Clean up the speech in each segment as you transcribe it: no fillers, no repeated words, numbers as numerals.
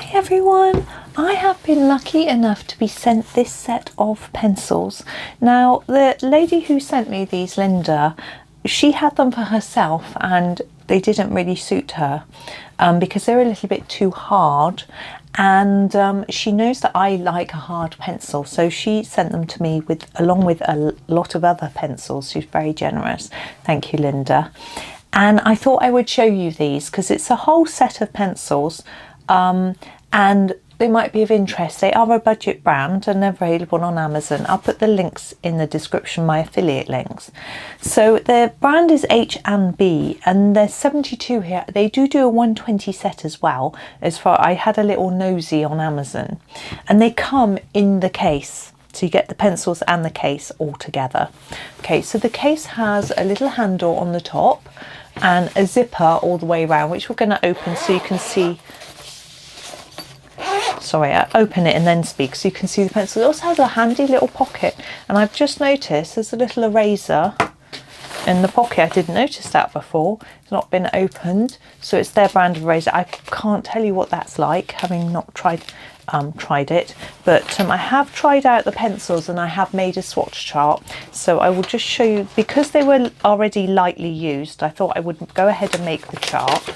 Hi everyone! I have been lucky enough to be sent this set of pencils. Now the lady who sent me these, Linda, she had them for herself and they didn't really suit her because they're a little bit too hard, and she knows that I like a hard pencil, so she sent them to me along with a lot of other pencils. She's very generous. Thank you, Linda. And I thought I would show you these because it's a whole set of pencils. And they might be of interest. They are a budget brand and they're available on Amazon. I'll put the links in the description, my affiliate links. So the brand is H&B and there's 72 here. They do a 120 set as well. I had a little nosy on Amazon, and they come in the case. So you get the pencils and the case all together. Okay, so the case has a little handle on the top and a zipper all the way around, which we're going to open so you can see. Sorry, I open it and then speak so you can see the pencil. It also has a handy little pocket, and I've just noticed there's a little eraser in the pocket. I didn't notice that before. It's not been opened, so it's their brand of eraser. I can't tell you what that's like, having not tried it, but I have tried out the pencils and I have made a swatch chart, so I will just show you. Because they were already lightly used, I thought I would go ahead and make the chart.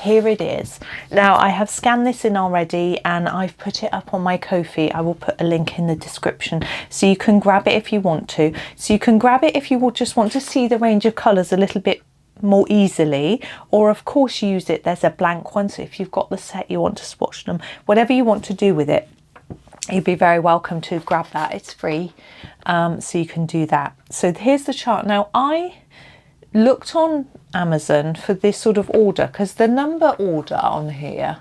Here it is. Now I have scanned this in already and I've put it up on my Ko-fi. I will put a link in the description so you can grab it if you want to. So you can grab it if you will just want to see the range of colours a little bit more easily, or of course use it. There's a blank one, so if you've got the set you want to swatch them, whatever you want to do with it, you'd be very welcome to grab that. It's free, so you can do that. So here's the chart. Now I looked on Amazon for this sort of order because the number order on here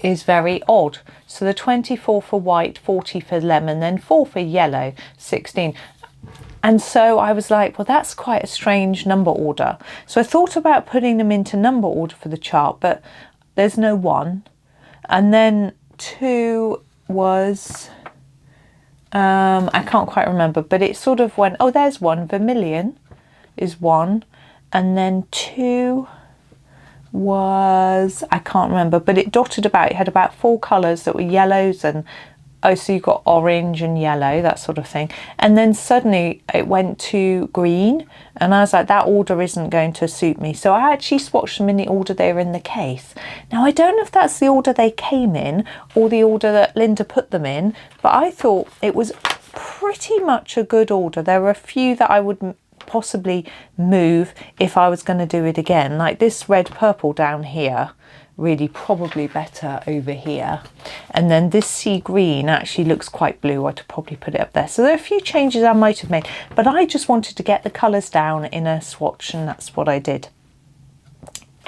is very odd. So the 24 for white, 40 for lemon, then 4 for yellow, 16. And so I was like, well, that's quite a strange number order. So I thought about putting them into number order for the chart, but there's no 1. And then 2 was, I can't quite remember, but it sort of went, oh, there's 1, vermilion is 1. And then 2 was, I can't remember, but it dotted about, it had about 4 colours that were yellows and, oh, so you've got orange and yellow, that sort of thing. And then suddenly it went to green and I was like, that order isn't going to suit me. So I actually swatched them in the order they were in the case. Now I don't know if that's the order they came in or the order that Linda put them in, but I thought it was pretty much a good order. There were a few that I would possibly move if I was going to do it again, like this red purple down here, really probably better over here, and then this sea green actually looks quite blue. I'd probably put it up there. So there are a few changes I might have made, but I just wanted to get the colours down in a swatch and that's what I did.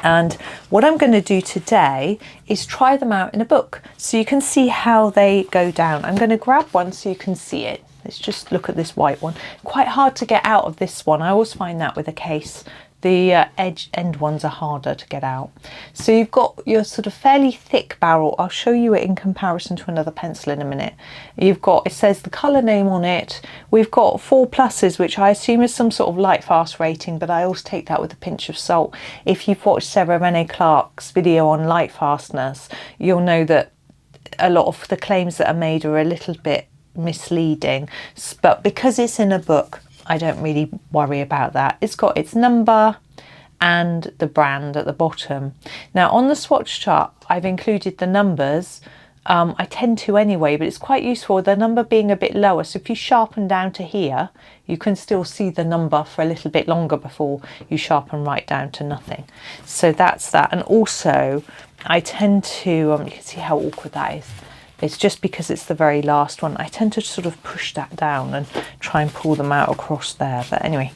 And what I'm going to do today is try them out in a book so you can see how they go down. I'm going to grab one so you can see it. Let's just look at this white one. Quite hard to get out of this one. I always find that with a case. The end ones are harder to get out. So you've got your sort of fairly thick barrel. I'll show you it in comparison to another pencil in a minute. You've got, it says the colour name on it. We've got 4 pluses, which I assume is some sort of light fast rating, but I always take that with a pinch of salt. If you've watched Sarah Renee Clark's video on light fastness, you'll know that a lot of the claims that are made are a little bit misleading, but because it's in a book I don't really worry about that. It's got its number and the brand at the bottom. Now on the swatch chart I've included the numbers. I tend to anyway, but it's quite useful, the number being a bit lower, so if you sharpen down to here you can still see the number for a little bit longer before you sharpen right down to nothing. So that's that. And also I tend to you can see how awkward that is. It's just because it's the very last one. I tend to sort of push that down and try and pull them out across there. But anyway,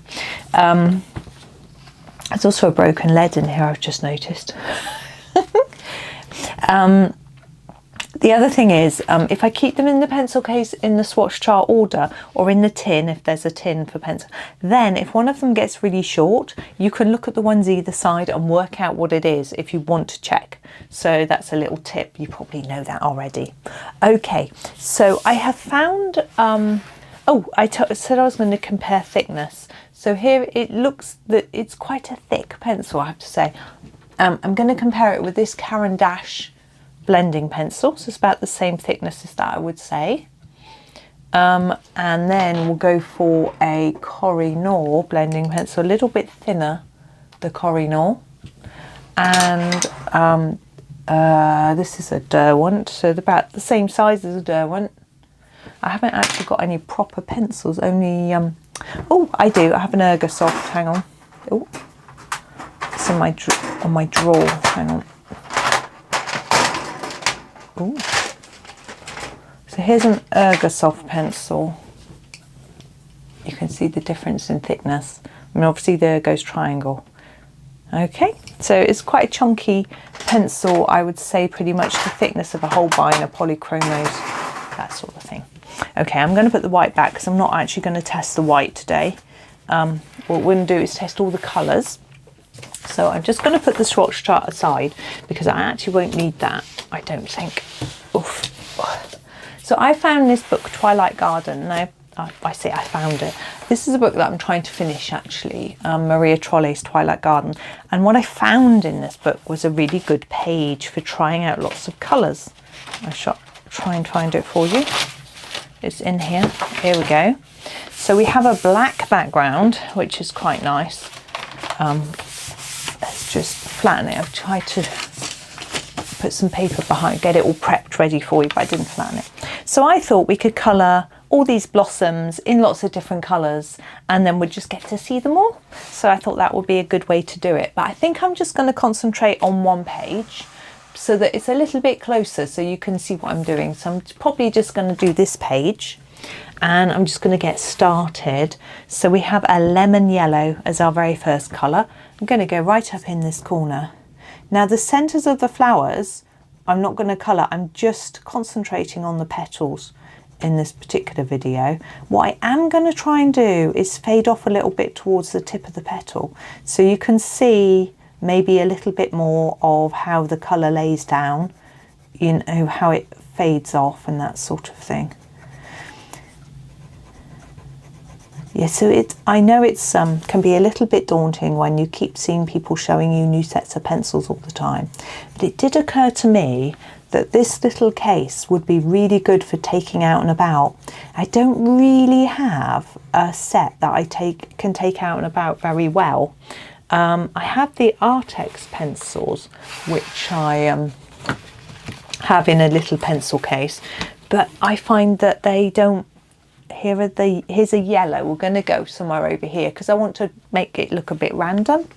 there's also a broken lead in here, I've just noticed. The other thing is, if I keep them in the pencil case in the swatch chart order or in the tin, if there's a tin for pencil, then if one of them gets really short, you can look at the ones either side and work out what it is if you want to check. So that's a little tip. You probably know that already. Okay, so I have found, I said I was going to compare thickness. So here it looks that it's quite a thick pencil, I have to say. I'm going to compare it with this Caran d'Ache blending pencil, so it's about the same thickness as that, I would say. And then we'll go for a Koh-i-Noor blending pencil, a little bit thinner, the Koh-i-Noor. And this is a Derwent, so they're about the same size as a Derwent. I haven't actually got any proper pencils, only, oh, I do, I have an Ergosoft, hang on. Oh, it's in on my drawer, hang on. Ooh. So here's an Ergosoft pencil. You can see the difference in thickness. I mean, obviously the Ergo's triangle. Okay, so it's quite a chunky pencil, I would say pretty much the thickness of a Holbein, a Polychromos, that sort of thing. Okay, I'm going to put the white back because I'm not actually going to test the white today. What we're going to do is test all the colours. So I'm just going to put the swatch chart aside because I actually won't need that, I don't think. Oof. So I found this book, Twilight Garden. Now, I say I found it. This is a book that I'm trying to finish, actually, Maria Trolle's Twilight Garden. And what I found in this book was a really good page for trying out lots of colours. I shall try and find it for you. It's in here. Here we go. So we have a black background, which is quite nice. Let's just flatten it. I've tried to put some paper behind, get it all prepped ready for you, but I didn't flatten it. So I thought we could colour all these blossoms in lots of different colours and then we'd just get to see them all. So I thought that would be a good way to do it. But I think I'm just going to concentrate on one page so that it's a little bit closer so you can see what I'm doing. So I'm probably just going to do this page and I'm just going to get started. So we have a lemon yellow as our very first colour. I'm going to go right up in this corner. Now the centres of the flowers, I'm not going to colour, I'm just concentrating on the petals in this particular video. What I am going to try and do is fade off a little bit towards the tip of the petal so you can see maybe a little bit more of how the colour lays down, you know, how it fades off and that sort of thing. Yeah, so I know it's can be a little bit daunting when you keep seeing people showing you new sets of pencils all the time. But it did occur to me that this little case would be really good for taking out and about. I don't really have a set that I can take out and about very well. I have the Artex pencils, which I have in a little pencil case, but I find that they don't. Here's a yellow. We're going to go somewhere over here because I want to make it look a bit random.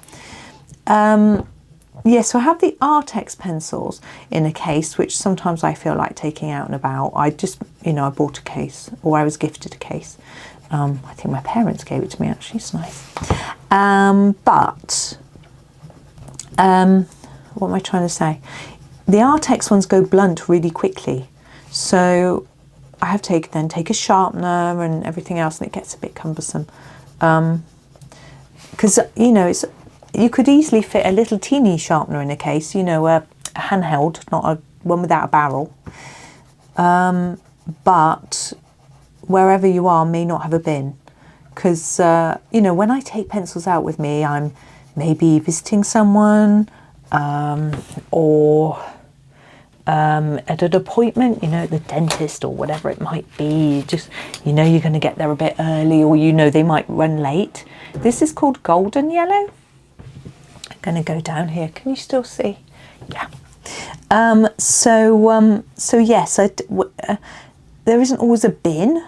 Yeah, so I have the Artex pencils in a case, which sometimes I feel like taking out and about. I just, you know, I bought a case, or I was gifted a case. I think my parents gave it to me, actually. It's nice. What am I trying to say? The Artex ones go blunt really quickly. So I have to then take a sharpener and everything else, and it gets a bit cumbersome. Because, you know, you could easily fit a little teeny sharpener in a case, you know, a handheld, not a one without a barrel. But wherever you are may not have a bin. Because, you know, when I take pencils out with me, I'm maybe visiting someone or at an appointment, you know, at the dentist or whatever it might be. Just, you know, you're going to get there a bit early, or you know they might run late. This is called golden yellow. I'm going to go down here. Can you still see? Yeah. So yes, there isn't always a bin.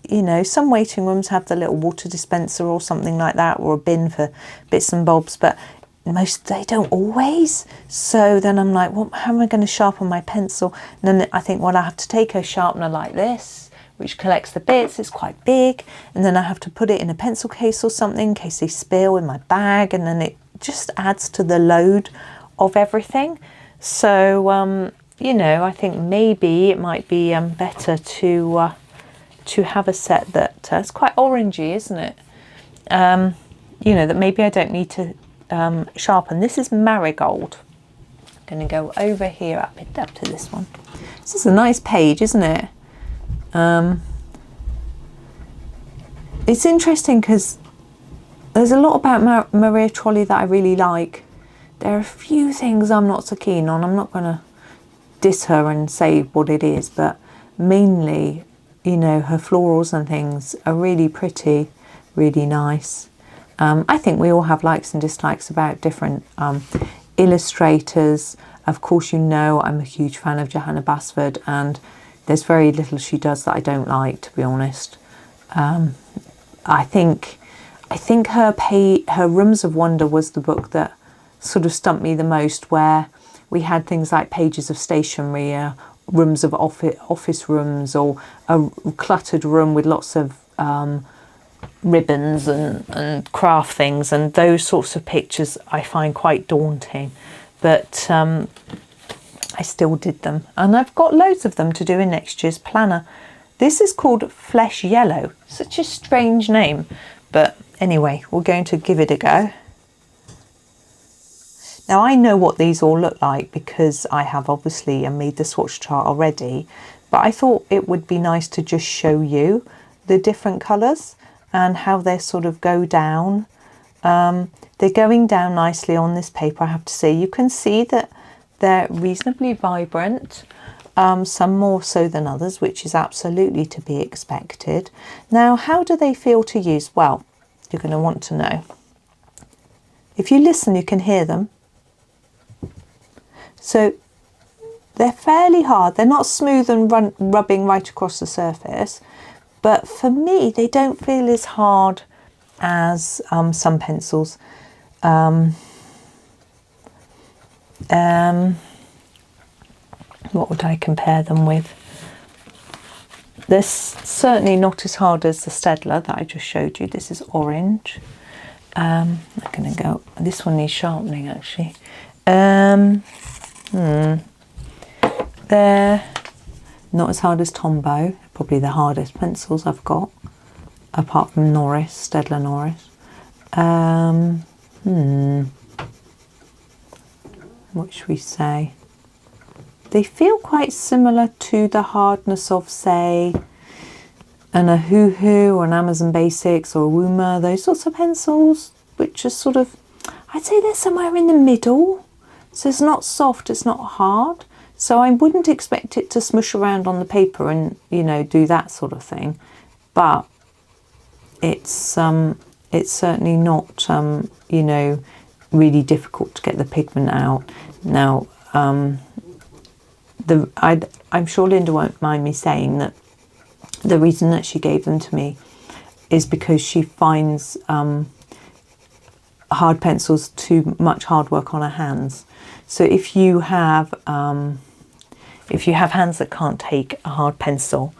You know, some waiting rooms have the little water dispenser or something like that, or a bin for bits and bobs, but they don't always. So then I'm like, well, how am I going to sharpen my pencil? And then I think, well, I have to take a sharpener like this, which collects the bits. It's quite big, and then I have to put it in a pencil case or something in case they spill in my bag, and then it just adds to the load of everything. So you know, I think maybe it might be better to have a set that it's quite orangey, isn't it? You know, that maybe I don't need to sharpen. This is marigold. I'm going to go over here up to this one. This is a nice page, isn't it? It's interesting because there's a lot about Maria Trolle that I really like. There are a few things I'm not so keen on. I'm not going to diss her and say what it is, but mainly, you know, her florals and things are really pretty, really nice. I think we all have likes and dislikes about different illustrators. Of course, you know, I'm a huge fan of Johanna Basford, and there's very little she does that I don't like, to be honest. I think her Rooms of Wonder was the book that sort of stumped me the most, where we had things like pages of stationery, rooms of office rooms, or a cluttered room with lots of ribbons and craft things, and those sorts of pictures I find quite daunting, but I still did them, and I've got loads of them to do in next year's planner. This is called Flesh Yellow. Such a strange name, but anyway, we're going to give it a go. Now I know what these all look like because I have obviously made the swatch chart already, but I thought it would be nice to just show you the different colours and how they sort of go down. They're going down nicely on this paper, I have to say. You can see that they're reasonably vibrant, some more so than others, which is absolutely to be expected. Now, how do they feel to use? Well, you're going to want to know. If you listen, you can hear them. So they're fairly hard. They're not smooth and rubbing right across the surface, but for me, they don't feel as hard as some pencils. What would I compare them with? They're certainly not as hard as the Staedtler that I just showed you. This is orange. I'm going to go, this one needs sharpening actually. They're not as hard as Tombow, probably the hardest pencils I've got, apart from Norris, Staedtler Norris. What should we say? They feel quite similar to the hardness of, say, an Ohuhu or an Amazon Basics or a Wuma, those sorts of pencils, which are sort of, I'd say they're somewhere in the middle. So it's not soft, it's not hard. So I wouldn't expect it to smush around on the paper and, you know, do that sort of thing. But it's certainly not, you know, really difficult to get the pigment out. Now, I'm sure Linda won't mind me saying that the reason that she gave them to me is because she finds hard pencils too much hard work on her hands. So if you have hands that can't take a hard pencil,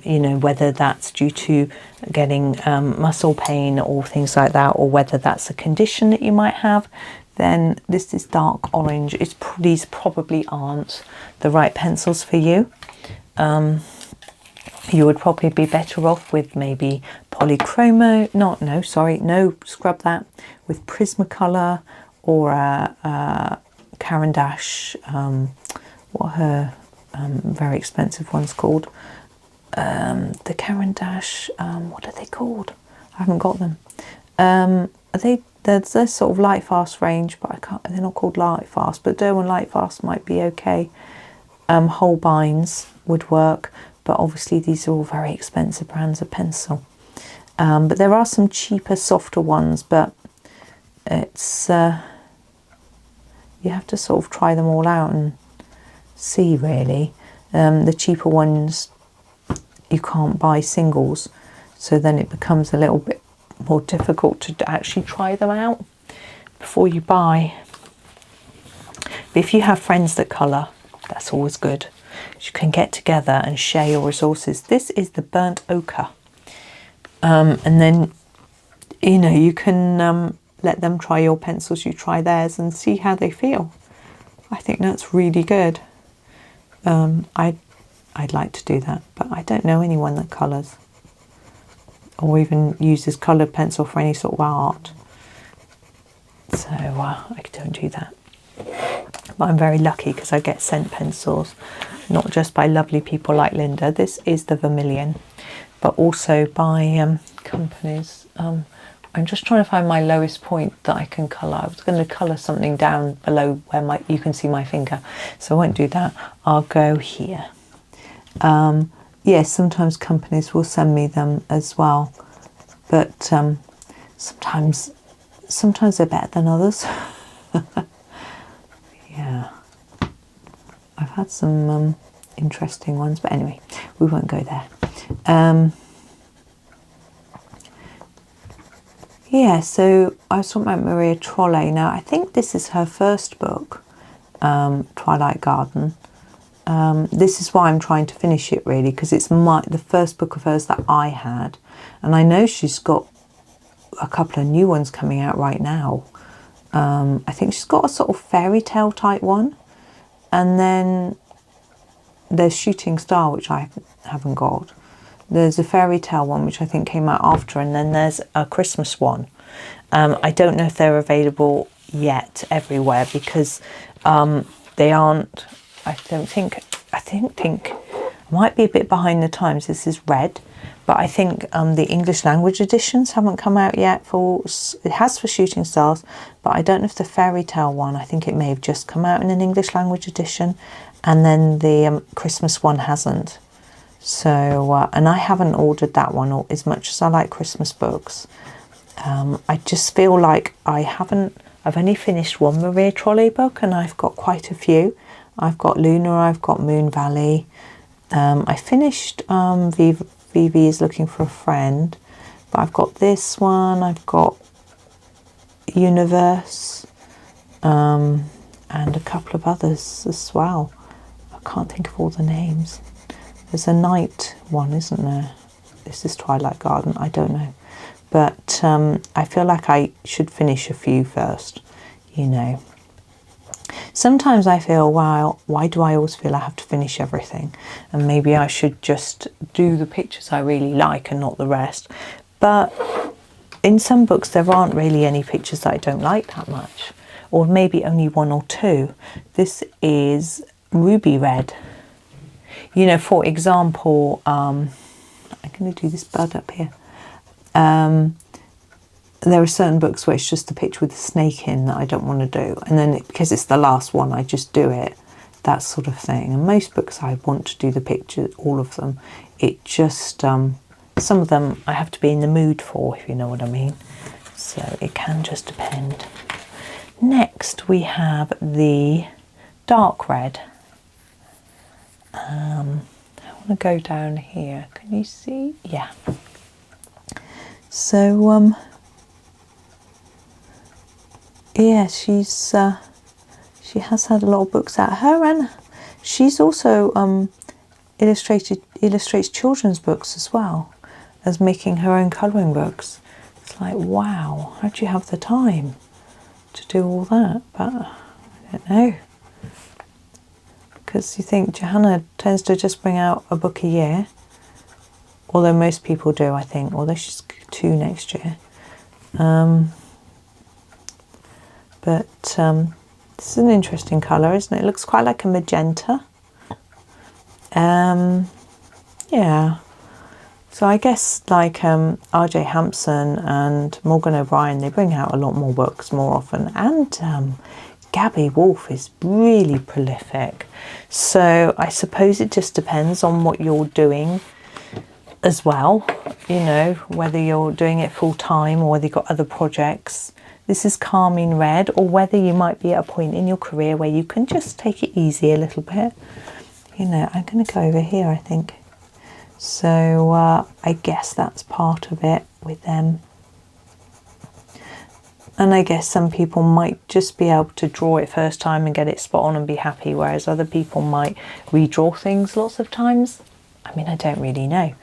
you know, whether that's due to getting muscle pain or things like that, or whether that's a condition that you might have, then this is dark orange. These probably aren't the right pencils for you. You would probably be better off with maybe polychromo, scrub that, with Prismacolor or a Caran d'Ache, what her very expensive one's called. The Caran d'Ache, what are they called? I haven't got them. They're sort of light fast range, but they're not called light fast, but Derwent light fast might be okay. Holbein's would work, but obviously these are all very expensive brands of pencil. But there are some cheaper, softer ones, but it's you have to sort of try them all out and see, really. The cheaper ones you can't buy singles, so then it becomes a little bit more difficult to actually try them out before you buy. But if you have friends that colour, that's always good. You can get together and share your resources. This is the Burnt Ochre, and then, you know, you can let them try your pencils, you try theirs, and see how they feel. I think that's really good. I'd like to do that, but I don't know anyone that colours or even uses coloured pencil for any sort of art, so I don't do that. But I'm very lucky because I get sent pencils, not just by lovely people like Linda. This is the Vermilion, but also by companies. I'm just trying to find my lowest point that I can colour. I was going to colour something down below where you can see my finger, so I won't do that. I'll go here. Yes, sometimes companies will send me them as well, but sometimes they're better than others. Yeah, I've had some interesting ones, but anyway, we won't go there. Yeah, so I was talking about Maria Trolle. Now, I think this is her first book, Twilight Garden. This is why I'm trying to finish it, really, because it's the first book of hers that I had. And I know she's got a couple of new ones coming out right now. I think she's got a sort of fairy tale type one. And then there's Shooting Star, which I haven't got. There's a fairy tale one, which I think came out after, and then there's a Christmas one. I don't know if they're available yet everywhere, because they aren't. I think might be a bit behind the times. This is red, but I think the English language editions haven't come out yet. It has for Shooting Stars, but I don't know if the fairy tale one, I think it may have just come out in an English language edition, and then the Christmas one hasn't. So, and I haven't ordered that one, as much as I like Christmas books. I just feel like I've only finished one Maria Trolle book, and I've got quite a few. I've got Luna, I've got Moon Valley. I finished Vivi is Looking for a Friend, but I've got this one, I've got Universe, and a couple of others as well. I can't think of all the names. There's a night one, isn't there? This is Twilight Garden, I don't know. But I feel like I should finish a few first, you know. Sometimes I feel, wow, why do I always feel I have to finish everything? And maybe I should just do the pictures I really like and not the rest. But in some books, there aren't really any pictures that I don't like that much. Or maybe only one or two. This is Ruby Red. You know, for example, I'm going to do this bird up here. There are certain books where it's just a picture with a snake in that I don't want to do. And then because it's the last one, I just do it, that sort of thing. And most books I want to do the picture, all of them. It just, some of them I have to be in the mood for, if you know what I mean. So it can just depend. Next we have the dark red. I want to go down here. Can you see? Yeah. So yeah, she has had a lot of books out. Her, and she's also illustrates children's books as well as making her own colouring books. It's like, wow, how do you have the time to do all that? But I don't know. Because you think Johanna tends to just bring out a book a year, although most people do, I think, although she's 2 next year. But this is an interesting colour, isn't it? It looks quite like a magenta. Yeah. So I guess like R.J. Hampson and Morgan O'Brien, they bring out a lot more books more often. And Gabby Wolf is really prolific. So I suppose it just depends on what you're doing as well. You know, whether you're doing it full time or whether you've got other projects. This is Carmine Red, or whether you might be at a point in your career where you can just take it easy a little bit. You know, I'm going to go over here, I think. So I guess that's part of it with them. And I guess some people might just be able to draw it first time and get it spot on and be happy, whereas other people might redraw things lots of times. I mean, I don't really know.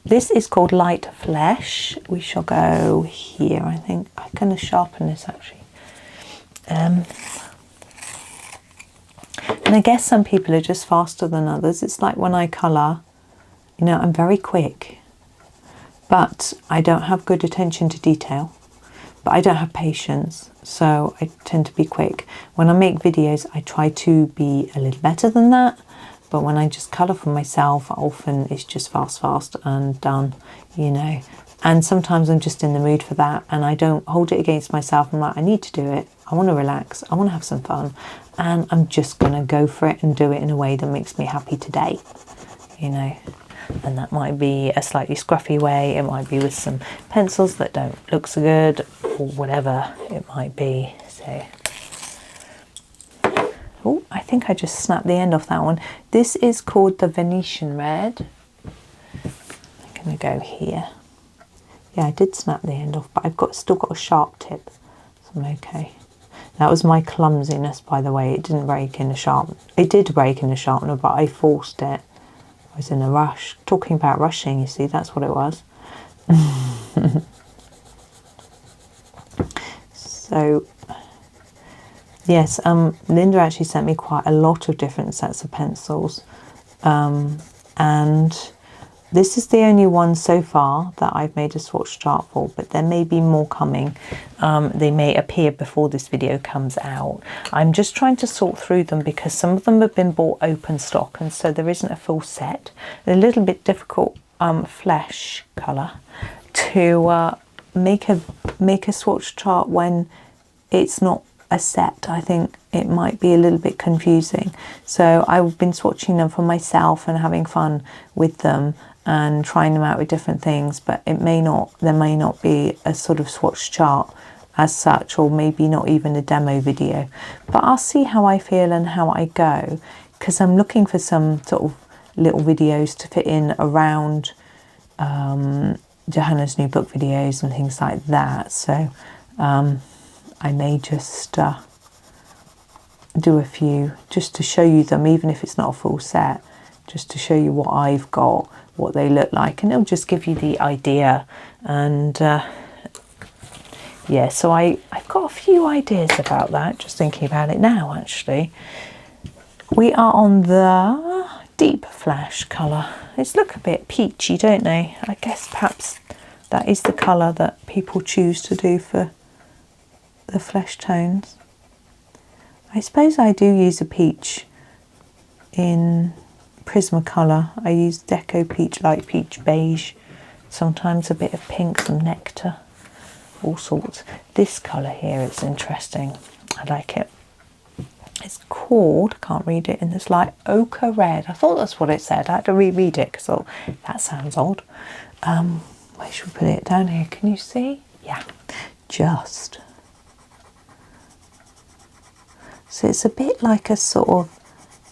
This is called Light Flesh. We shall go here, I think. I'm going to sharpen this, actually. And I guess some people are just faster than others. It's like when I colour, you know, I'm very quick. But I don't have good attention to detail. But I don't have patience, so I tend to be quick. When I make videos, I try to be a little better than that. But when I just colour for myself, often it's just fast and done, you know. And sometimes I'm just in the mood for that, and I don't hold it against myself. I'm like, I need to do it. I want to relax. I want to have some fun, and I'm just going to go for it and do it in a way that makes me happy today, you know. And that might be a slightly scruffy way. It might be with some pencils that don't look so good, or whatever it might be. So, oh, I think I just snapped the end off that one. This is called the Venetian Red. I'm going to go here. Yeah, I did snap the end off, but I've still got a sharp tip, so I'm okay. That was my clumsiness, by the way. It didn't break in the sharp. It did break in the sharpener, but I forced it. I was in a rush. Talking about rushing, you see, that's what it was. So, yes, Linda actually sent me quite a lot of different sets of pencils, and this is the only one so far that I've made a swatch chart for, but there may be more coming. They may appear before this video comes out. I'm just trying to sort through them because some of them have been bought open stock, and so there isn't a full set. They're a little bit difficult flesh colour to make a swatch chart when it's not a set. I think it might be a little bit confusing. So I've been swatching them for myself and having fun with them and trying them out with different things, but there may not be a sort of swatch chart as such, or maybe not even a demo video. But I'll see how I feel and how I go, because I'm looking for some sort of little videos to fit in around Johanna's new book videos and things like that. So I may just do a few just to show you them, even if it's not a full set, just to show you what I've got, what they look like, and it'll just give you the idea. And yeah, so I've got a few ideas about that, just thinking about it now actually. We are on the deep flesh colour. These look a bit peachy, don't they? I guess perhaps that is the colour that people choose to do for the flesh tones. I suppose I do use a peach in Prismacolor. I use Deco Peach, Light Peach, Beige, sometimes a bit of pink, some nectar, all sorts. This colour here is interesting. I like it. It's called, I can't read it in this light, Ochre Red. I thought that's what it said. I had to reread it because oh, that sounds odd. Where should we put it? Down here, can you see? Yeah, just. So it's a bit like a sort of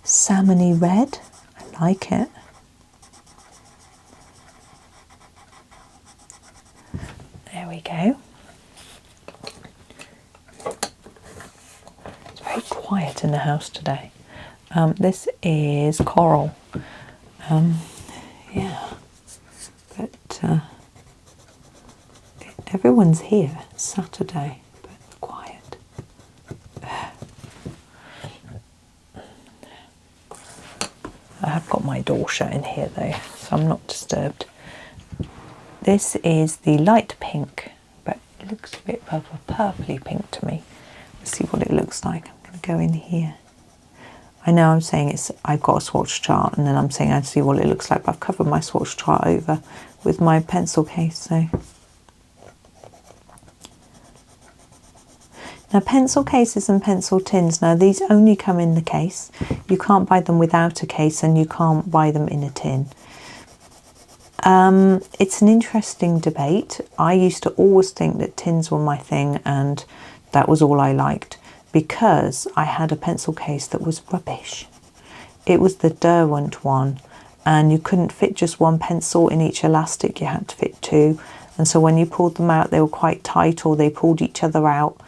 salmony red. I like it. There we go. It's very quiet in the house today. This is Coral. Yeah, but everyone's here. It's Saturday, but quiet. I have got my door shut in here though, so I'm not disturbed. This is the light pink, but it looks a bit of a purpley pink to me. Let's see what it looks like. I'm going to go in here. I know I'm saying I've got a swatch chart, and then I'm saying I'd see what it looks like, but I've covered my swatch chart over with my pencil case. So now pencil cases and pencil tins, now these only come in the case. You can't buy them without a case, and you can't buy them in a tin. It's an interesting debate. I used to always think that tins were my thing, and that was all I liked, because I had a pencil case that was rubbish. It was the Derwent one, and you couldn't fit just one pencil in each elastic, you had to fit two, and so when you pulled them out they were quite tight, or they pulled each other out.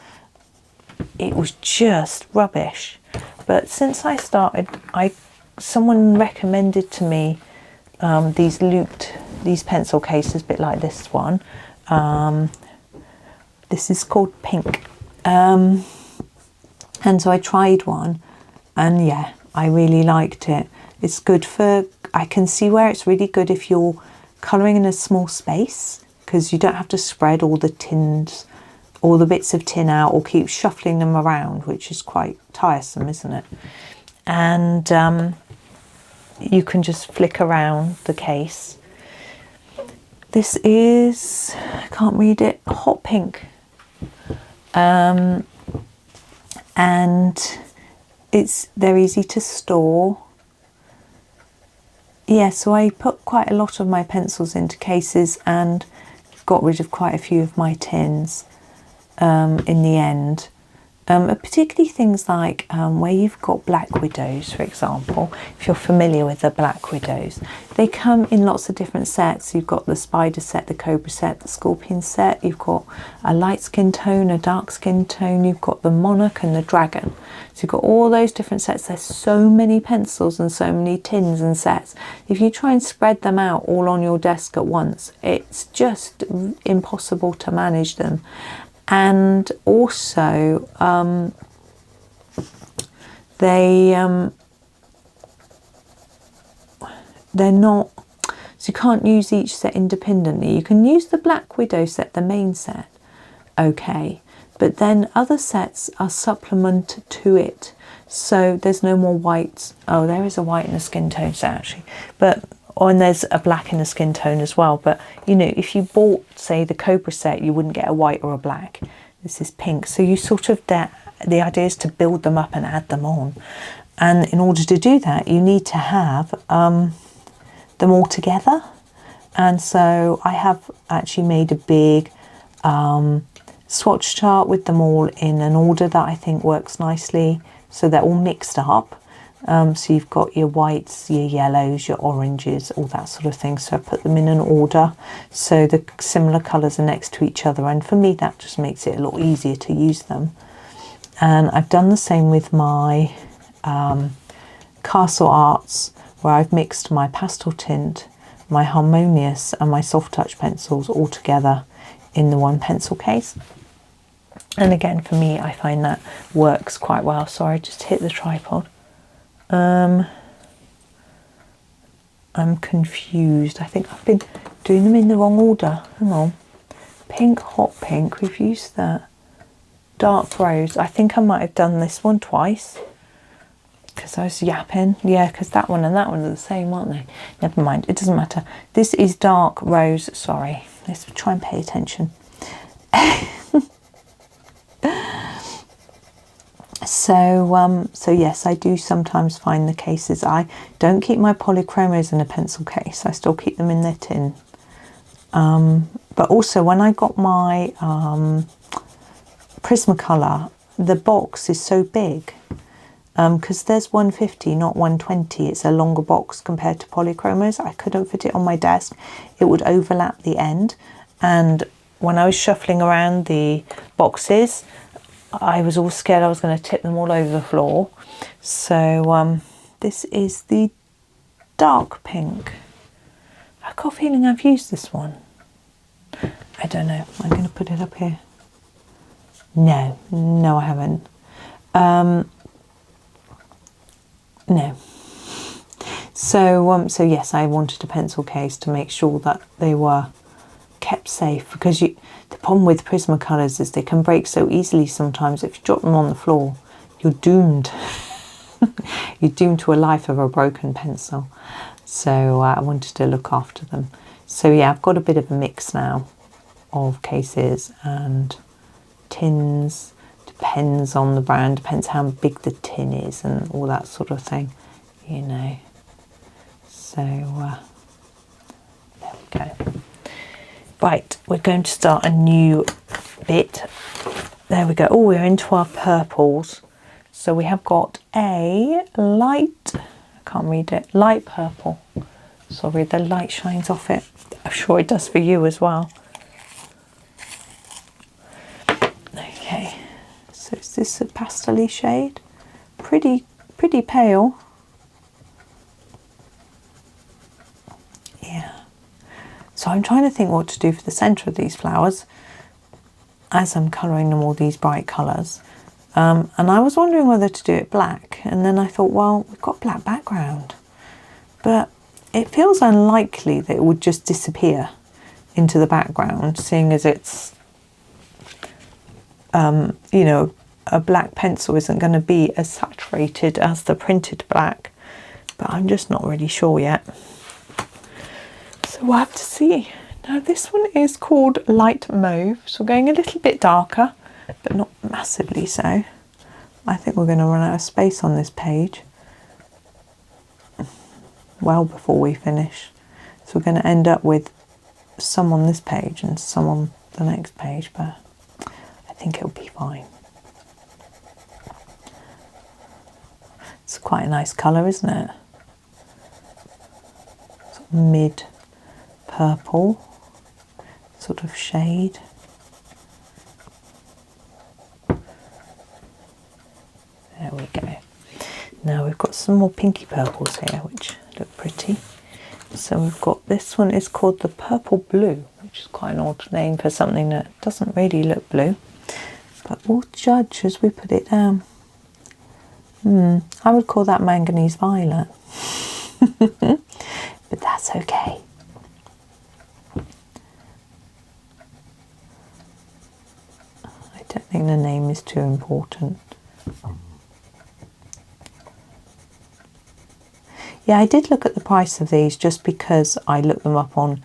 It was just rubbish. But since I started, someone recommended to me these pencil cases, a bit like this one. This is called Pink. And so I tried one, and yeah, I really liked it. It's good for, I can see where it's really good if you're colouring in a small space, because you don't have to spread all the tins, all the bits of tin out, or keep shuffling them around, which is quite tiresome, isn't it? And you can just flick around the case. This is, I can't read it, hot pink. And they're easy to store. Yeah, so I put quite a lot of my pencils into cases and got rid of quite a few of my tins in the end. Particularly things like where you've got black widows, for example. If you're familiar with the black widows, they come in lots of different sets. You've got the spider set, the cobra set, the scorpion set. You've got a light skin tone, a dark skin tone. You've got the monarch and the dragon. So you've got all those different sets. There's so many pencils and so many tins and sets. If you try and spread them out all on your desk at once, it's just impossible to manage them. And also they're not, so you can't use each set independently. You can use the Black Widow set, the main set, okay, but then other sets are supplement to it, so there's no more whites. Oh, there is a white and a skin tone set actually, but and there's a black in a skin tone as well. But you know, if you bought, say, the Cobra set, you wouldn't get a white or a black. This is pink. So you sort of, the idea is to build them up and add them on. And in order to do that, you need to have them all together. And so I have actually made a big swatch chart with them all in an order that I think works nicely. So they're all mixed up. So you've got your whites, your yellows, your oranges, all that sort of thing. So I put them in an order so the similar colours are next to each other, and for me that just makes it a lot easier to use them. And I've done the same with my Castle Arts, where I've mixed my pastel tint, my Harmonious and my soft touch pencils all together in the one pencil case. And again, for me, I find that works quite well. Sorry, I just hit the tripod. I'm confused. I think I've been doing them in the wrong order. Hang on. Pink, hot pink. We've used that. Dark rose. I think I might have done this one twice because I was yapping. Yeah, because that one and that one are the same, aren't they? Never mind. It doesn't matter. This is dark rose. Sorry. Let's try and pay attention. So yes, I do sometimes find the cases. I don't keep my polychromos in a pencil case. I still keep them in their tin. But also when I got my Prismacolor, the box is so big because there's 150, not 120. It's a longer box compared to polychromos. I couldn't fit it on my desk. It would overlap the end. And when I was shuffling around the boxes, I was all scared I was going to tip them all over the floor. So this is the dark pink. I've got a feeling I've used this one. I don't know. I'm going to put it up here. No, I haven't. No. So yes, I wanted a pencil case to make sure that they were kept safe, because the problem with Prismacolors is they can break so easily sometimes. If you drop them on the floor, you're doomed. You're doomed to a life of a broken pencil. So I wanted to look after them. So yeah, I've got a bit of a mix now of cases and tins. Depends on the brand, depends how big the tin is and all that sort of thing, you know. So there we go. Right, we're going to start a new bit. There we go. Oh, we're into our purples. So we have got a light, I can't read it, light purple. Sorry, the light shines off it. I'm sure it does for you as well. Okay, so is this a pastel-y shade? Pretty pale. Yeah. So I'm trying to think what to do for the centre of these flowers as I'm colouring them all these bright colours. And I was wondering whether to do it black, and then I thought, well, we've got black background, but it feels unlikely that it would just disappear into the background, seeing as it's, you know, a black pencil isn't going to be as saturated as the printed black, but I'm just not really sure yet. So we'll have to see. Now this one is called Light Mauve, so we're going a little bit darker, but not massively so. I think we're going to run out of space on this page well before we finish. So we're going to end up with some on this page and some on the next page, but I think it'll be fine. It's quite a nice colour, isn't it? Sort of mid purple sort of shade. There we go. Now we've got some more pinky purples here which look pretty. So we've got, this one is called the Purple Blue, which is quite an odd name for something that doesn't really look blue, but we'll judge as we put it down. I would call that manganese violet, but that's okay. I don't think the name is too important. Yeah, I did look at the price of these just because I looked them up on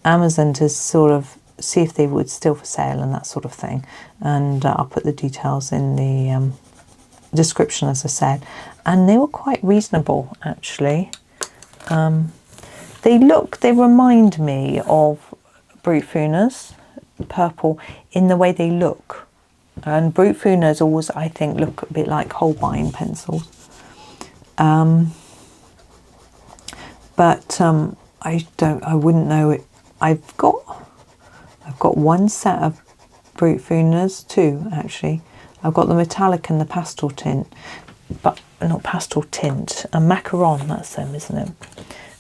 Amazon to sort of see if they were still for sale and that sort of thing. And I'll put the details in the description, as I said. And they were quite reasonable, actually. They remind me of Brut Funas purple in the way they look. And Brut Funas always, I think, look a bit like Holbein pencils. But I wouldn't know it. I've got one set of Brut Funas, two actually. I've got the metallic and the pastel tint, but not pastel tint, a macaron, that's them, isn't it?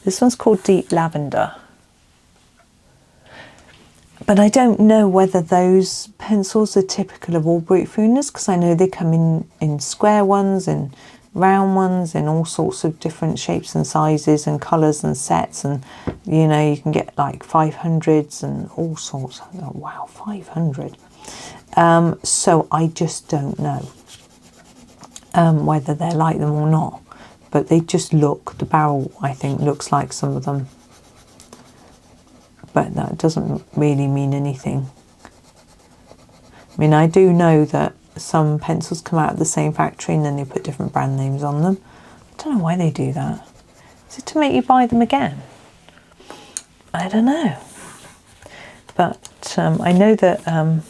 This one's called Deep Lavender. But I don't know whether those pencils are typical of all Brut Funas, because I know they come in square ones, in round ones, in all sorts of different shapes and sizes and colours and sets, and you know, you can get like 500s and all sorts. Oh, wow, 500. So I just don't know whether they're like them or not, but they just look, the barrel I think looks like some of them, but that doesn't really mean anything. I mean, I do know that some pencils come out of the same factory and then they put different brand names on them. I don't know why they do that. Is it to make you buy them again? I don't know. But I know that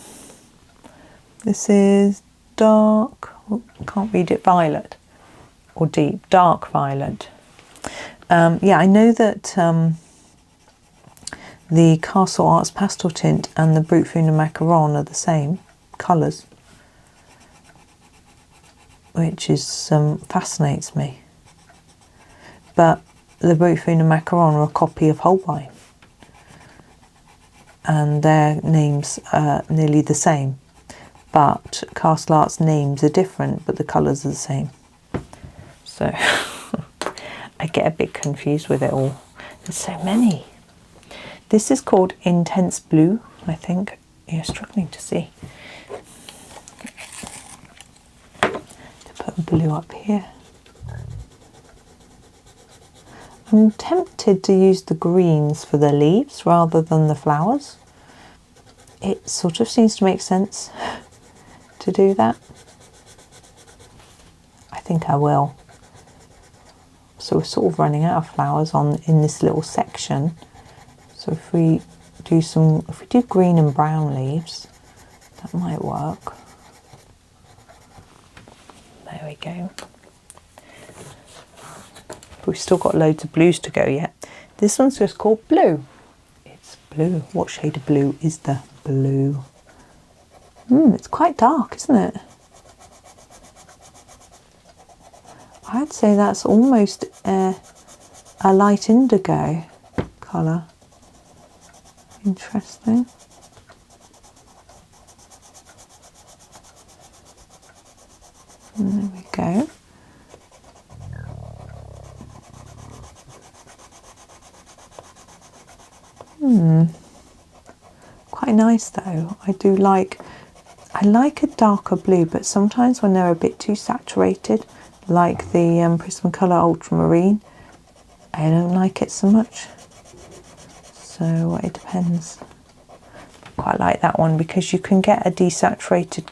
this is dark, I can't read it, violet or deep, dark violet. Yeah, I know that the Castle Arts pastel tint and the Brut Funa macaron are the same colours, which is fascinates me. But the Brut Funa macaron are a copy of Holbein, and their names are nearly the same, but Castle Arts names are different, but the colours are the same. So I get a bit confused with it all. There's so many. This is called Intense Blue, I think. You're struggling to see. Put blue up here. I'm tempted to use the greens for the leaves rather than the flowers. It sort of seems to make sense to do that. I think I will. So we're sort of running out of flowers in this little section. So if we do green and brown leaves, that might work. There we go. But we've still got loads of blues to go yet. This one's just called Blue. It's blue. What shade of blue is the blue? It's quite dark, isn't it? I'd say that's almost a light indigo colour. Interesting. And there we go. Quite nice though. I like a darker blue, but sometimes when they're a bit too saturated, like the Prismacolor Ultramarine, I don't like it so much. So it depends. Quite like that one because you can get a desaturated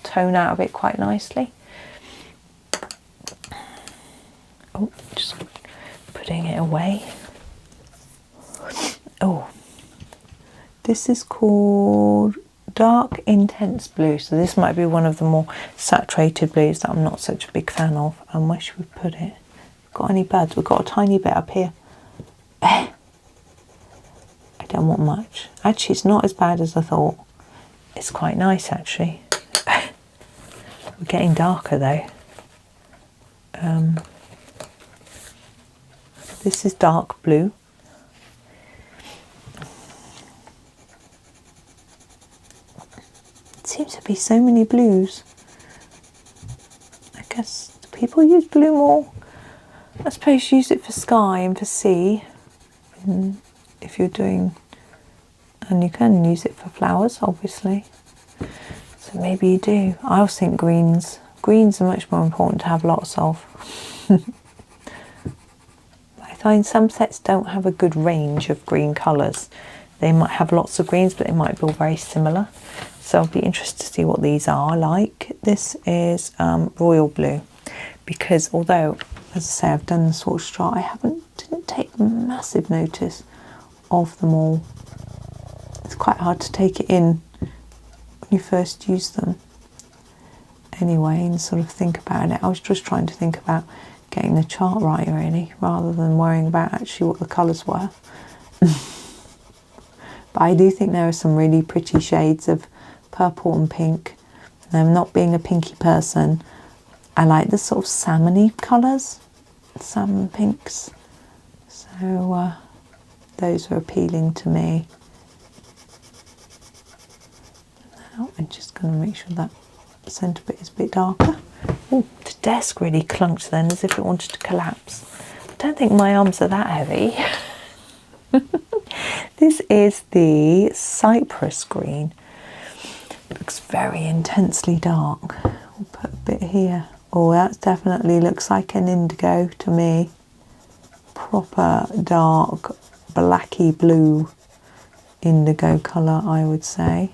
tone out of it quite nicely. Oh, just putting it away. Oh, this is called Dark Intense Blue. So this might be one of the more saturated blues that I'm not such a big fan of. And where should we put it? Got any buds? We've got a tiny bit up here. I don't want much. Actually, it's not as bad as I thought. It's quite nice, actually. We're getting darker, though. This is dark blue. It seems to be so many blues. I guess people use blue more. I suppose use it for sky and for sea. If you're doing, and you can use it for flowers, obviously. So maybe you do. I always think greens are much more important to have lots of. I find some sets don't have a good range of green colours. They might have lots of greens, but they might be all very similar. So I'll be interested to see what these are like. This is royal blue, because although, as I say, I've done the Swatch chart, I didn't take massive notice of them all. It's quite hard to take it in when you first use them. Anyway, and sort of think about it. I was just trying to think about getting the chart right, really, rather than worrying about actually what the colours were. But I do think there are some really pretty shades of purple and pink. And not being a pinky person, I like the sort of salmon-y colours, salmon pinks. So those are appealing to me. Now I'm just going to make sure that the centre bit is a bit darker. Oh, the desk really clunked then, as if it wanted to collapse. I don't think my arms are that heavy. This is the Cypress green. Looks very intensely dark. We'll put a bit here. Oh, that definitely looks like an indigo to me. Proper dark, blacky blue indigo colour, I would say.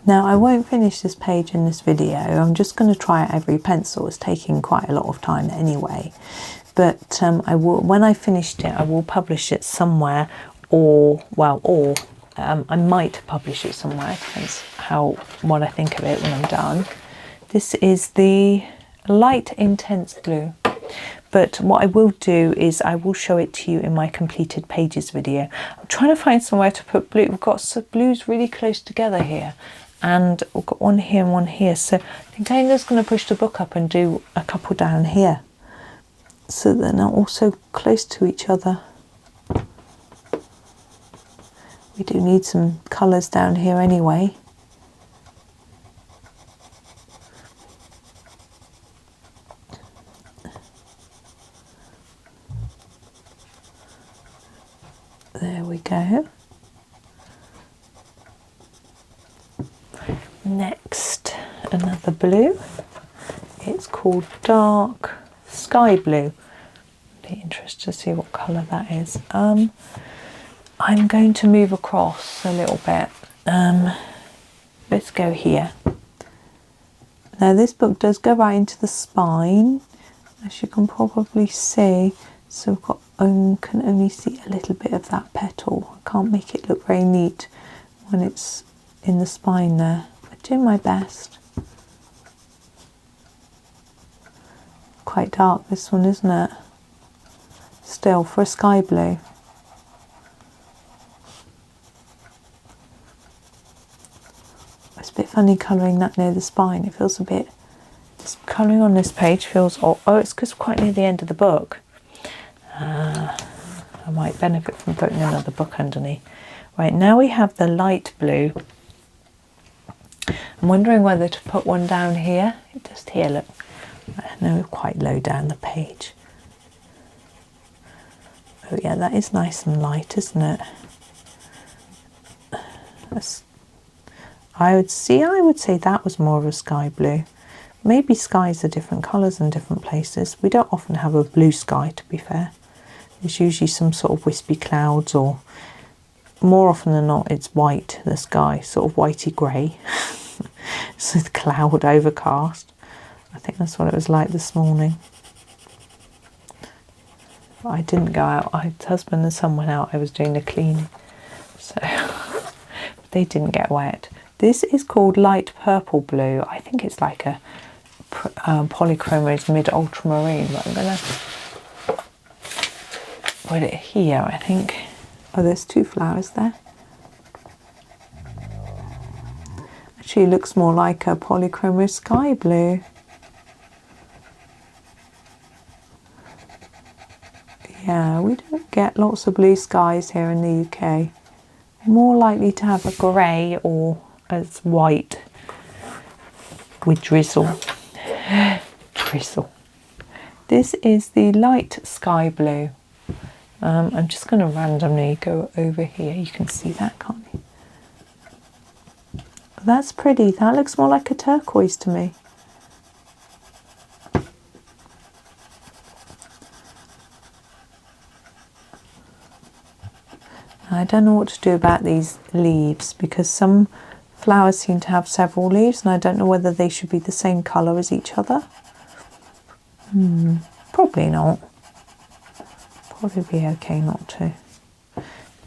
Now I won't finish this page in this video. I'm just going to try out every pencil. It's taking quite a lot of time anyway. But I will, when I finished it, I will publish it somewhere, or I might publish it somewhere. Depends what I think of it when I'm done. This is the light intense blue. But what I will do is I will show it to you in my completed pages video. I'm trying to find somewhere to put blue. We've got some blues really close together here. And we've got one here and one here. So I think I'm just going to push the book up and do a couple down here, so they're not all so close to each other. We do need some colours down here anyway. There we go. Next, another blue. It's called Dark Sky Blue. Be interested to see what colour that is. I'm going to move across a little bit. Let's go here. Now this book does go right into the spine, as you can probably see. So we've got can only see a little bit of that petal. I can't make it look very neat when it's in the spine there. I do my best. Quite dark this one, isn't it? Still, for a sky blue. It's a bit funny colouring that near the spine. It feels a bit, this colouring on this page feels, oh it's because we're quite near the end of the book. I might benefit from putting another book underneath. Right, now we have the light blue. I'm wondering whether to put one down here. Just here, look. No, quite low down the page. Oh yeah, that is nice and light, isn't it? Let's I would say that was more of a sky blue. Maybe skies are different colours in different places. We don't often have a blue sky, to be fair. There's usually some sort of wispy clouds, or more often than not it's white, the sky, sort of whitey grey. So the cloud overcast. I think that's what it was like this morning. But I didn't go out. My husband and son went out. I was doing the cleaning. So they didn't get wet. This is called light purple blue. I think it's like a polychromos mid ultramarine, but I'm going to put it here, I think. Oh, there's two flowers there. Actually looks more like a polychromos sky blue. Yeah, we don't get lots of blue skies here in the UK. More likely to have a grey or as white with drizzle. Drizzle. This is the light sky blue. I'm just going to randomly go over here. You can see that, can't you? That's pretty. That looks more like a turquoise to me. I don't know what to do about these leaves, because some flowers seem to have several leaves and I don't know whether they should be the same colour as each other. Probably not. Probably be okay not to.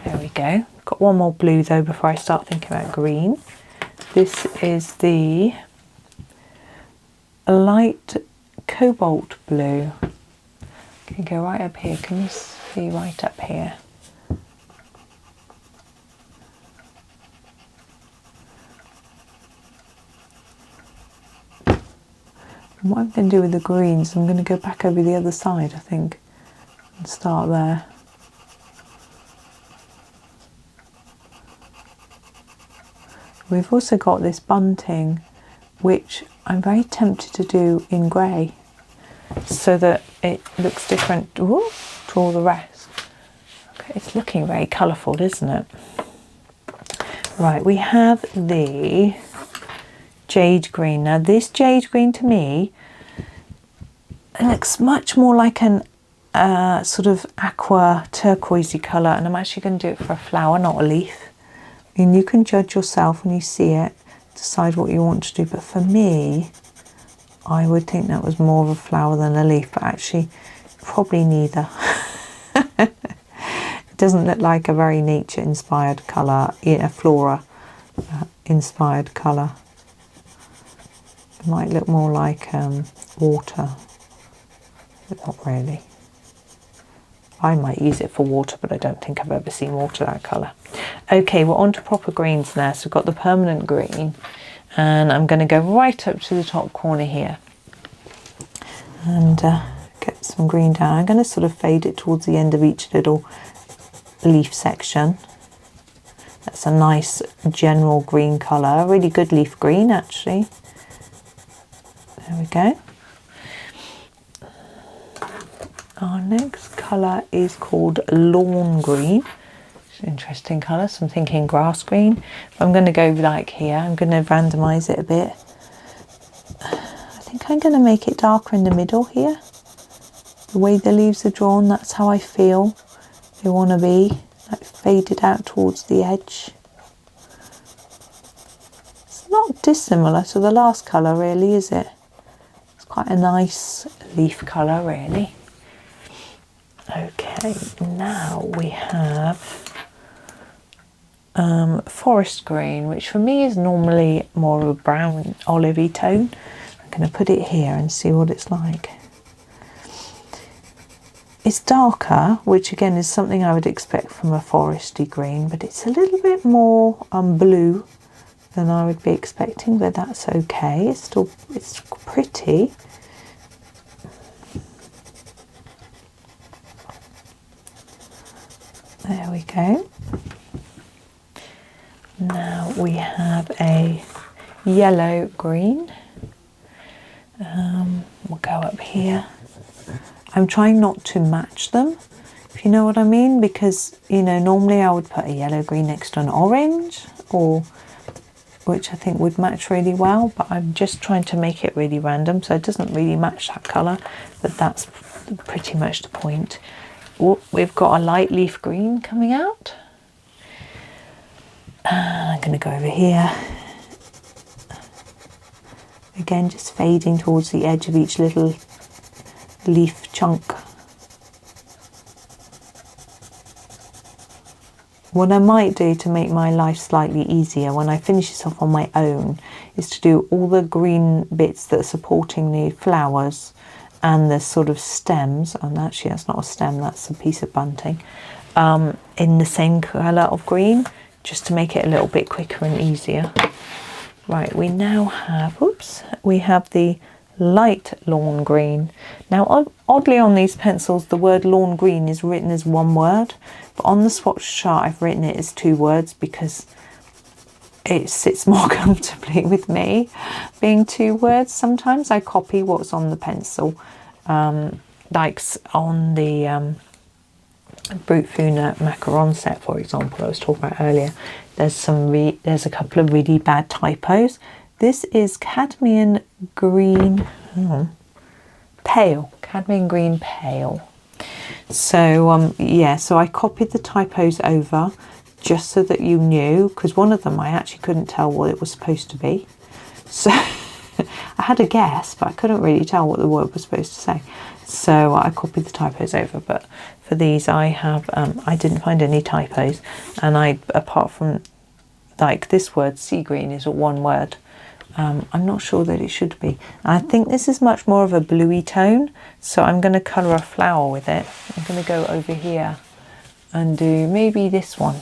There we go. Got one more blue though before I start thinking about green. This is the light cobalt blue. Can go right up here. Can you see right up here? And what I'm going to do with the greens, I'm going to go back over the other side, I think, and start there. We've also got this bunting, which I'm very tempted to do in grey, so that it looks different to all the rest. Okay, it's looking very colourful, isn't it? Right, we have the jade green. Now this jade green to me looks much more like an sort of aqua turquoisey colour, and I'm actually going to do it for a flower, not a leaf. I mean, you can judge yourself when you see it, decide what you want to do, but for me I would think that was more of a flower than a leaf, but actually probably neither. It doesn't look like a very nature inspired colour, a flora inspired colour. It might look more like water, but not really. I might use it for water, but I don't think I've ever seen water that colour. Okay, we're on to proper greens now. So we've got the permanent green, and I'm going to go right up to the top corner here and get some green down. I'm going to sort of fade it towards the end of each little leaf section. That's a nice general green colour, really good leaf green actually. There we go. Our next colour is called lawn green. It's an interesting colour, so I'm thinking grass green. But I'm going to go like here. I'm going to randomise it a bit. I think I'm going to make it darker in the middle here. The way the leaves are drawn, that's how I feel they want to be, like faded out towards the edge. It's not dissimilar to the last colour really, is it? It's quite a nice leaf colour really. Okay, now we have forest green, which for me is normally more of a brown olivey tone. I'm going to put it here and see what it's like. It's darker, which again is something I would expect from a foresty green, but it's a little bit more blue than I would be expecting, but that's okay. It's pretty. There we go. Now we have a yellow green. We'll go up here. I'm trying not to match them, if you know what I mean, because, you know, normally I would put a yellow green next to an orange, or which I think would match really well, but I'm just trying to make it really random, so it doesn't really match that colour, but that's pretty much the point. Oh, we've got a light leaf green coming out. I'm going to go over here. Again, just fading towards the edge of each little leaf chunk. What I might do to make my life slightly easier when I finish this off on my own is to do all the green bits that are supporting the flowers and the sort of stems, and actually that's not a stem, that's a piece of bunting, in the same colour of green, just to make it a little bit quicker and easier. Right, we now have, we have the light lawn green. Now oddly on these pencils the word lawn green is written as one word, but on the swatch chart I've written it as 2 words because it sits more comfortably with me being 2 words. Sometimes I copy what's on the pencil, like on the Brut Funa macaron set, for example, I was talking about earlier. There's a couple of really bad typos. This is cadmium green pale, cadmium green pale. So yeah, so I copied the typos over just so that you knew, because one of them I actually couldn't tell what it was supposed to be. So I had a guess, but I couldn't really tell what the word was supposed to say. So I copied the typos over, but for these I have, I didn't find any typos. And apart from like this word, sea green is 1 word. I'm not sure that it should be. I think this is much more of a bluey tone, so I'm going to colour a flower with it. I'm going to go over here and do maybe this one.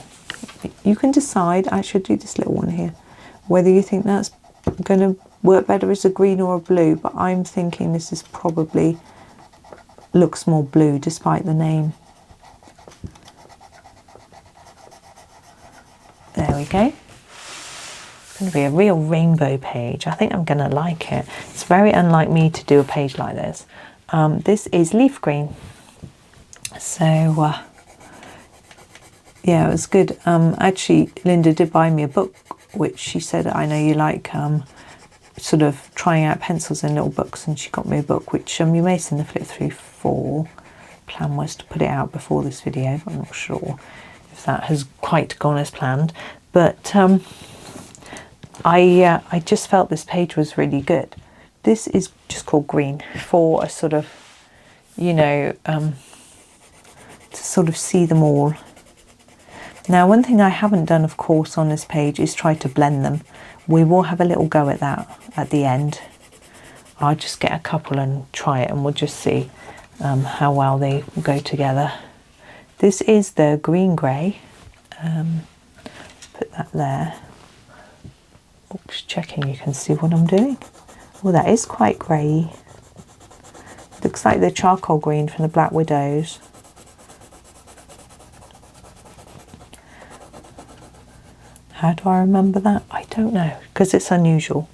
You can decide, I should do this little one here, whether you think that's going to work better as a green or a blue, but I'm thinking this is probably looks more blue despite the name. There we go. It's going to be a real rainbow page. I think I'm going to like it. It's very unlike me to do a page like this. This is leaf green. So yeah, it was good. Actually, Linda did buy me a book, which she said, I know you like sort of trying out pencils in little books, and she got me a book which you may have seen the flip through for. Plan was to put it out before this video, but I'm not sure if that has quite gone as planned. But I just felt this page was really good. This is just called green for a sort of, you know, to sort of see them all. Now, one thing I haven't done, of course, on this page is try to blend them. We will have a little go at that at the end. I'll just get a couple and try it, and we'll just see how well they go together. This is the green grey. Put that there. Oops, checking you can see what I'm doing. Well, that is quite grey. Looks like the charcoal green from the Black Widows. How do I remember that? I don't know, because it's unusual.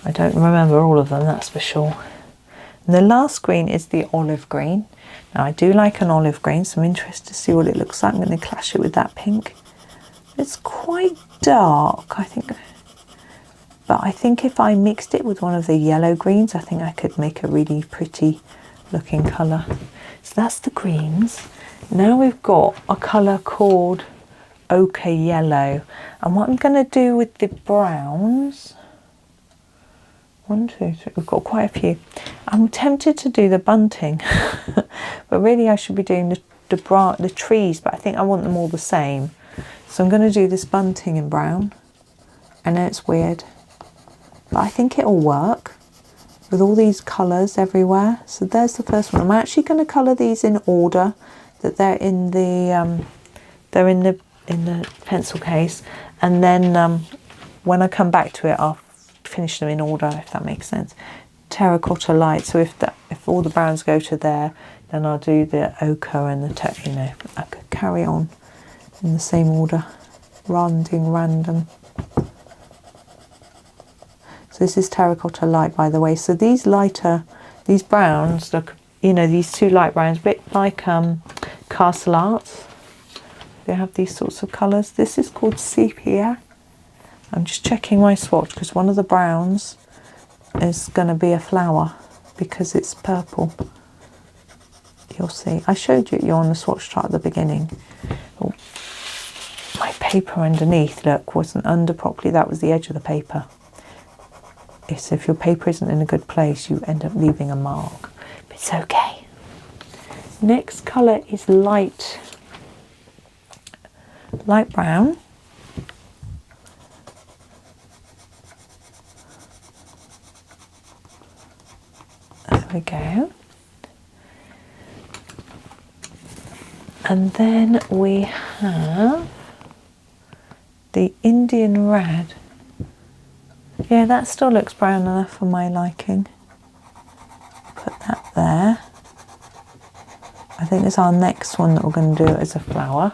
I don't remember all of them, that's for sure. And the last green is the olive green. Now, I do like an olive green, so I'm interested to see what it looks like. I'm going to clash it with that pink. It's quite dark, I think. But I think if I mixed it with one of the yellow greens, I think I could make a really pretty looking colour. So that's the greens. Now we've got a colour called ochre yellow, and what I'm going to do with the browns, 1, 2, 3, we've got quite a few. I'm tempted to do the bunting but really I should be doing the trees, but I think I want them all the same, so I'm going to do this bunting in brown. I know it's weird, but I think it'll work with all these colours everywhere. So there's the first one. I'm actually going to colour these in order that they're in the pencil case, and then when I come back to it I'll finish them in order, if that makes sense. Terracotta light, so if all the browns go to there, then I'll do the ochre and the you know, I could carry on in the same order rather than doing random. So this is terracotta light, by the way. So these browns look, you know, these 2 light browns, a bit like Castle Arts. They have these sorts of colours. This is called sepia. I'm just checking my swatch because one of the browns is going to be a flower because it's purple. You'll see. I showed you on the swatch chart at the beginning. Oh, my paper underneath, look, wasn't under properly. That was the edge of the paper. So if your paper isn't in a good place, you end up leaving a mark. But it's okay. Next colour is light brown. There we go. And then we have the Indian red. Yeah, that still looks brown enough for my liking. Put that there. I think it's our next one that we're going to do as a flower.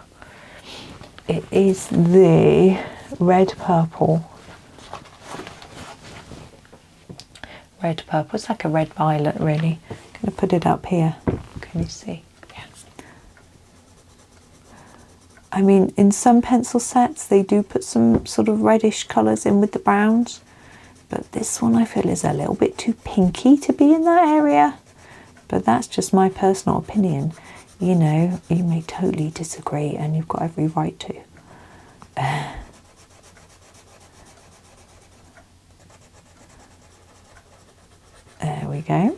It is the red purple. Red purple, it's like a red violet really. I'm going to put it up here. Can you see? Yes. I mean, in some pencil sets they do put some sort of reddish colours in with the browns. But this one I feel is a little bit too pinky to be in that area. But that's just my personal opinion. You know, you may totally disagree and you've got every right to. There we go.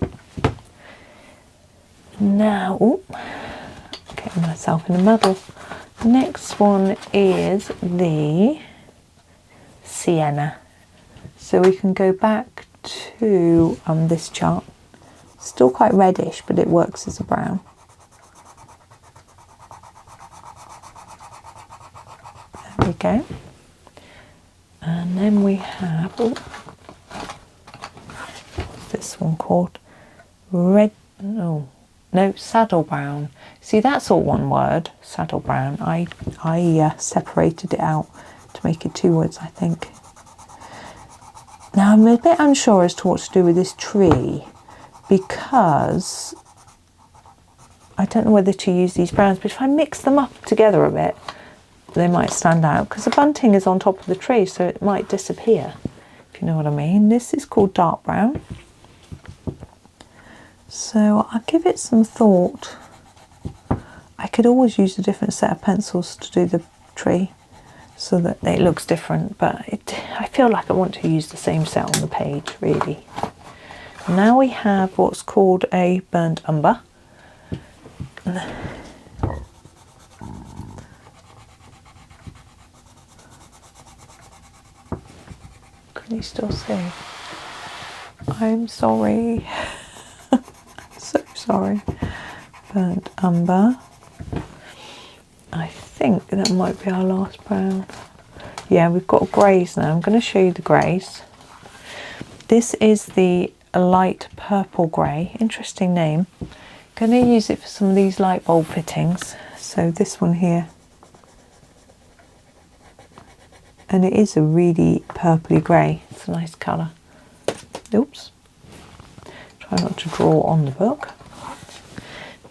Now, getting myself in a muddle. Next one is the sienna. So we can go back to this chart. Still quite reddish, but it works as a brown. There we go. And then we have, what's this one called? Red, no, saddle brown. See, that's all one word, saddle brown. I separated it out to make it two words, I think. Now I'm a bit unsure as to what to do with this tree because I don't know whether to use these browns, but if I mix them up together a bit, they might stand out because the bunting is on top of the tree, so it might disappear, if you know what I mean. This is called dark brown. So I'll give it some thought. I could always use a different set of pencils to do the tree so that it looks different, but I feel like I want to use the same set on the page, really. Now we have what's called a burnt umber. Can you still see? I'm sorry. I'm so sorry. Burnt umber. I think that might be our last brown. Yeah, we've got greys now. I'm going to show you the greys. This is the light purple grey. Interesting name. Going to use it for some of these light bulb fittings. So this one here. And it is a really purpley grey. It's a nice colour. Oops. Try not to draw on the book.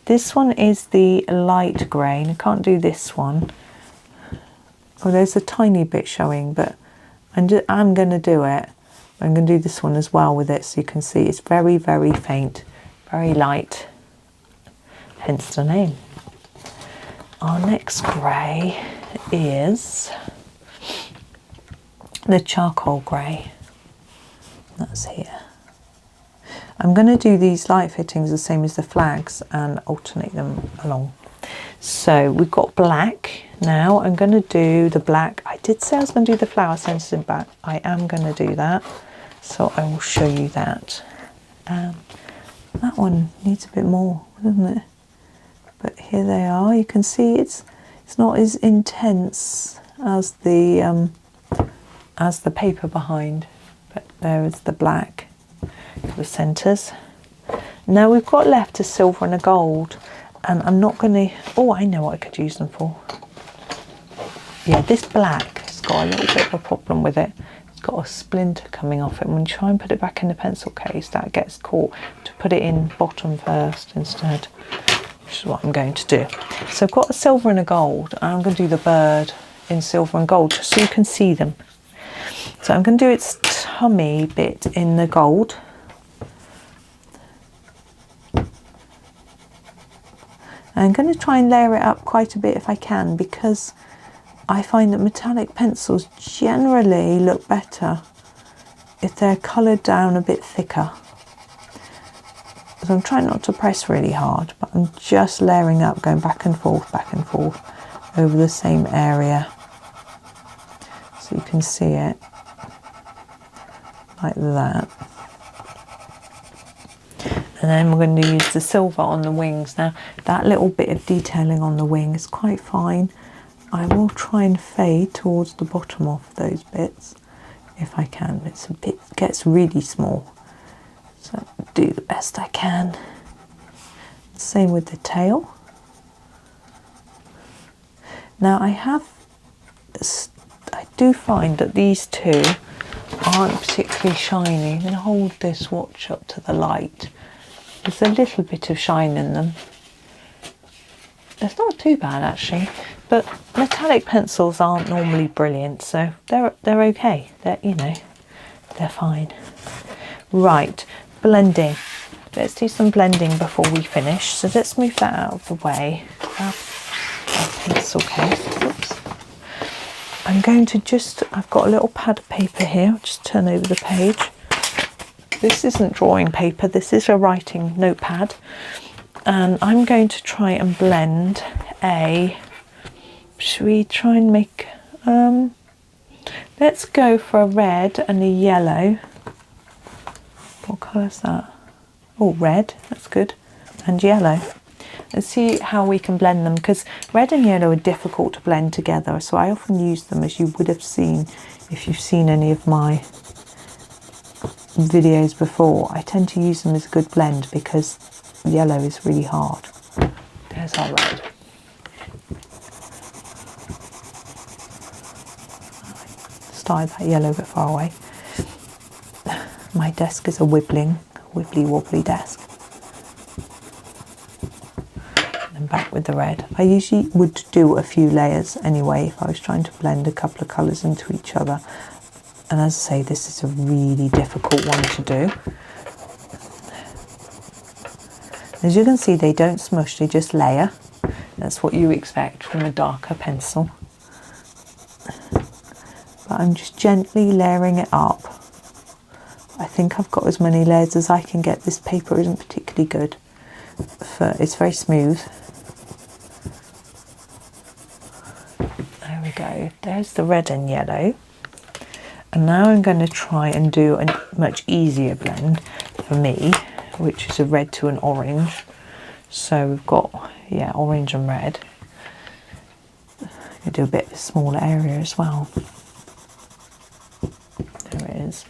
This one is the light grey, and I can't do this one. Oh, there's a tiny bit showing, but I'm going to do it. I'm going to do this one as well with it, so you can see it's very, very faint, very light, hence the name. Our next grey is the charcoal grey. That's here. I'm going to do these light fittings the same as the flags and alternate them along. So we've got black now. I'm going to do the black. I did say I was going to do the flower centres in black. I am going to do that. So I will show you that. That one needs a bit more, doesn't it? But here they are. You can see it's not as intense as the paper behind. But there is the black. The centres. Now we've got left a silver and a gold, and I'm not going to, oh, I know what I could use them for. Yeah, this black has got a little bit of a problem with it. It's got a splinter coming off it. When you try and put it back in the pencil case, that gets caught. To put it in bottom first instead, which is what I'm going to do. So I've got a silver and a gold, and I'm going to do the bird in silver and gold just so you can see them. So I'm going to do its tummy bit in the gold. I'm going to try and layer it up quite a bit if I can, because I find that metallic pencils generally look better if they're coloured down a bit thicker. So I'm trying not to press really hard, but I'm just layering up, going back and forth over the same area, so you can see it like that. And then we're going to use the silver on the wings. Now that little bit of detailing on the wing is quite fine. I will try and fade towards the bottom of those bits if I can. It's a bit, gets really small, so do the best I can. Same with the tail. Now I do find that these two aren't particularly shiny. I'm going to hold this swatch up to the light. There's a little bit of shine in them. It's not too bad actually, but metallic pencils aren't normally brilliant, so they're okay. They're fine. Right, blending. Let's do some blending before we finish. So let's move that out of the way. Grab our pencil case. Oops. I'm going to I've got a little pad of paper here. I'll just turn over the page. This isn't drawing paper, this is a writing notepad. And I'm going to try and blend should we try and make, let's go for a red and a yellow. What colour is that? Oh, red, that's good. And yellow. And see how we can blend them, because red and yellow are difficult to blend together, so I often use them, as you would have seen if you've seen any of my videos before. I tend to use them as a good blend because yellow is really hard. There's our red. Style that yellow a bit far away. My desk is a wibbly wobbly desk. And back with the red. I usually would do a few layers anyway if I was trying to blend a couple of colours into each other. And as I say, this is a really difficult one to do. As you can see, they don't smush, they just layer. That's what you expect from a darker pencil. But I'm just gently layering it up. I think I've got as many layers as I can get. This paper isn't particularly good. It's very smooth. There we go. There's the red and yellow. And now I'm going to try and do a much easier blend for me, which is a red to an orange. So we've got, yeah, orange and red. I do a bit of a smaller area as well. There it is.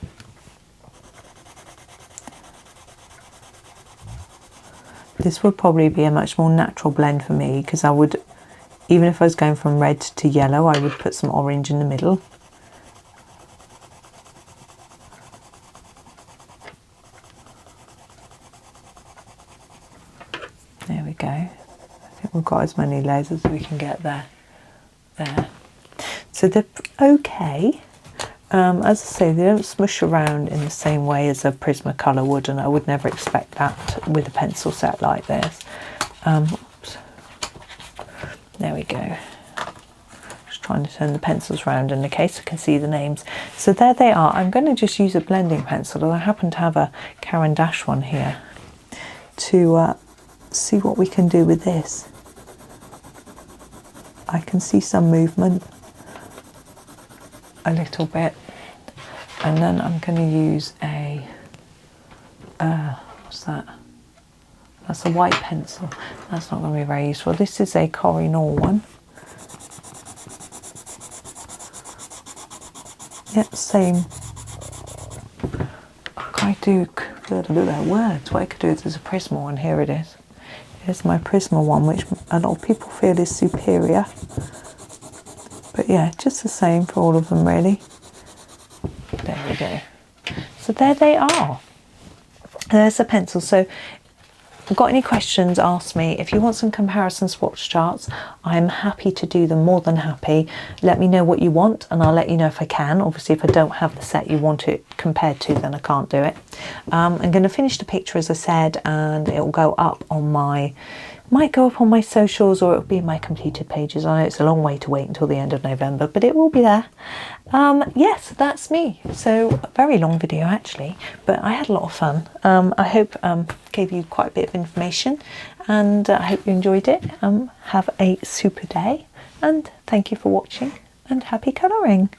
This would probably be a much more natural blend for me, because I would, even if I was going from red to yellow, I would put some orange in the middle. There we go. I think we've got as many layers as we can get there. So they're okay. As I say, they don't smush around in the same way as a Prismacolor would, and I would never expect that with a pencil set like this. Oops. There we go. Just trying to turn the pencils around in the case I can see the names. So there they are. I'm going to just use a blending pencil, and I happen to have a Caran d'Ache one here to see what we can do with this. I can see some movement, a little bit, and then I'm going to use a what's that? That's a white pencil. That's not going to be very useful. This is a Koh-i-Noor one. Yep, same. I do words. What I could do is there's a Prisma one. Here it is. Here's my Prisma one, which a lot of people feel is superior. But yeah, just the same for all of them really. There we go. So there they are. There's a pencil. So got any questions, ask me. If you want some comparison swatch charts, I'm happy to do them, more than happy. Let me know what you want and I'll let you know if I can. Obviously, if I don't have the set you want it compared to, then I can't do it. I'm going to finish the picture, as I said, and it will go up on my, might go up on my socials, or it'll be in my completed pages. I know it's a long way to wait until the end of November, but it will be there. Yes, that's me. So a very long video actually, but I had a lot of fun. I hope gave you quite a bit of information, and I hope you enjoyed it. Have a super day, and thank you for watching, and happy colouring.